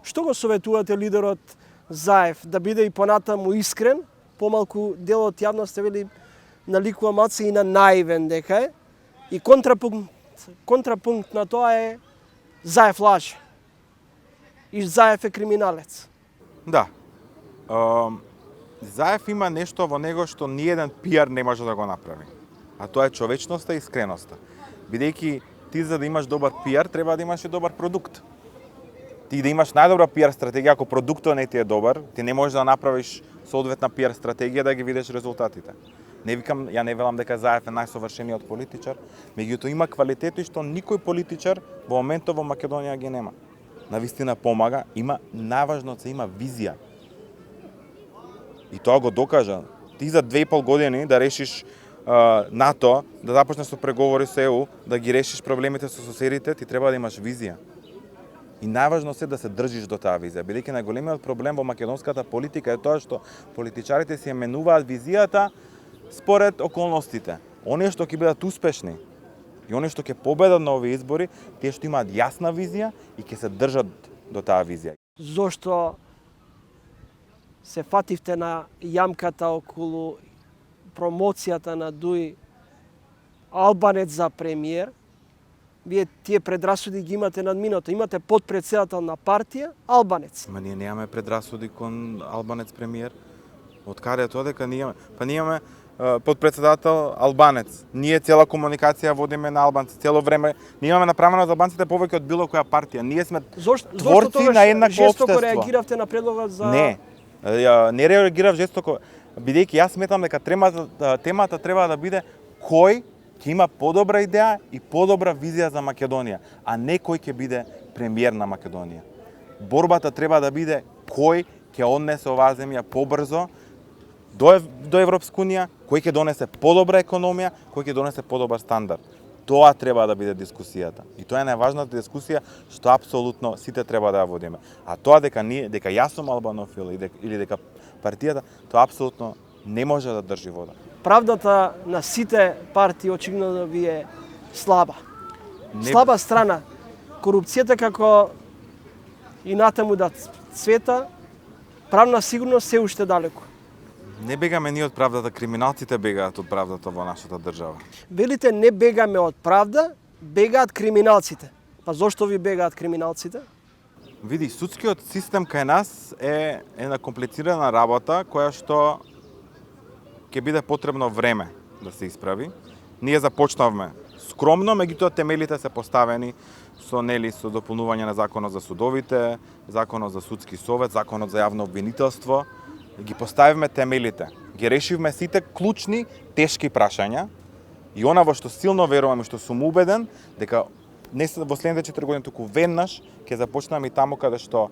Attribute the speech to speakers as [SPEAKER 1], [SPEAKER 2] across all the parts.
[SPEAKER 1] Што го советувате лидерот Заев да биде и понатаму искрен, помалку дел од јавноста вели наликува малце и на наивен дека е, и контрапункт на тоа е Заев лаже. И Заев е криминалец.
[SPEAKER 2] Да. Заев има нешто во него што ниеден пиар не може да го направи. А тоа е човечноста и искреноста. Бидејќи ти за да имаш добар пиар, треба да имаш и добар продукт. Ти да имаш најдобра пиар стратегија, ако продуктот не ти е добар, ти не можеш да направиш соодветна пиар стратегија да ги видиш резултатите. Ја не велам дека Заев е најсовршениот политичар, меѓутоа има квалитети што никој политичар во моментот во Македонија ги нема. Навистина помага, најважно се има визија. И тоа го докажа. Ти за 2,5 години да решиш НАТО, да започнеш со преговори со ЕУ, да ги решиш проблемите со соседите, ти треба да имаш визија. И најважно се да се држиш до таа визија, бидејќи најголемиот проблем во македонската политика е тоа што политичарите си ја менуваат визијата според околностите. Оние што ќе бидат успешни и оние што ќе победат на овие избори, тие што имаат јасна визија и ќе се држат до таа визија.
[SPEAKER 1] Зошто се фативте на јамката околу промоцијата на Дуј Албанец за премиер? Вие тие предрасуди ги имате надминато. Имате подпредседател на партија Албанец.
[SPEAKER 2] Ма ние немаме предрасуди кон Албанец премиер. Од каде е тоа дека ние имаме? Па ние имаме подпредседател Албанец. Ние цела комуникација водиме на албанци цело време. Ние имаме направено за албанците повеќе од било која партија. Ние сме творци на еднакво општество.
[SPEAKER 1] Жестоко реагиравте на предлогот за...
[SPEAKER 2] Не реагирав жестоко, бидејќи јас сметам дека темата треба да биде кој ќе има подобра идеја и подобра визија за Македонија, а не кој ќе биде премиер на Македонија. Борбата треба да биде кој ќе однесе оваа земја побрзо до Европска унија, кој ќе донесе подобра економија, кој ќе донесе подобар стандард. Тоа треба да биде дискусијата. И тоа е најважната дискусија што апсолутно сите треба да ја водиме. А тоа дека јас сум албанофил или дека партијата, тоа апсолутно не може да држи вода.
[SPEAKER 1] Правдата на сите партии очигледно ви е слаба. Слаба страна. Корупцијата како и натаму да цвета, правна сигурност се уште далеко.
[SPEAKER 2] Не бегаме ние од правдата, криминалците бегаат од правдата во нашата држава.
[SPEAKER 1] Велите не бегаме од правда, бегаат криминалците. Па зошто ви бегаат криминалците?
[SPEAKER 2] Види, судскиот систем кај нас е една комплицирана работа која што ќе биде потребно време да се исправи. Ние започнавме скромно, меѓутоа темелите се поставени со дополнување на законот за судовите, законот за судски совет, законот за јавно обвинителство. Ги поставивме темелите, ги решивме сите клучни, тешки прашања и она во што силно верувам и што сум убеден, дека не во следните 4 години, туку веднаш ќе започнеме и таму каде што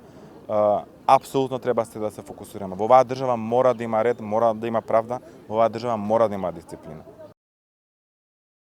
[SPEAKER 2] апсолутно треба да се фокусираме. Во оваа држава мора да има ред, мора да има правда, во оваа држава мора да има дисциплина.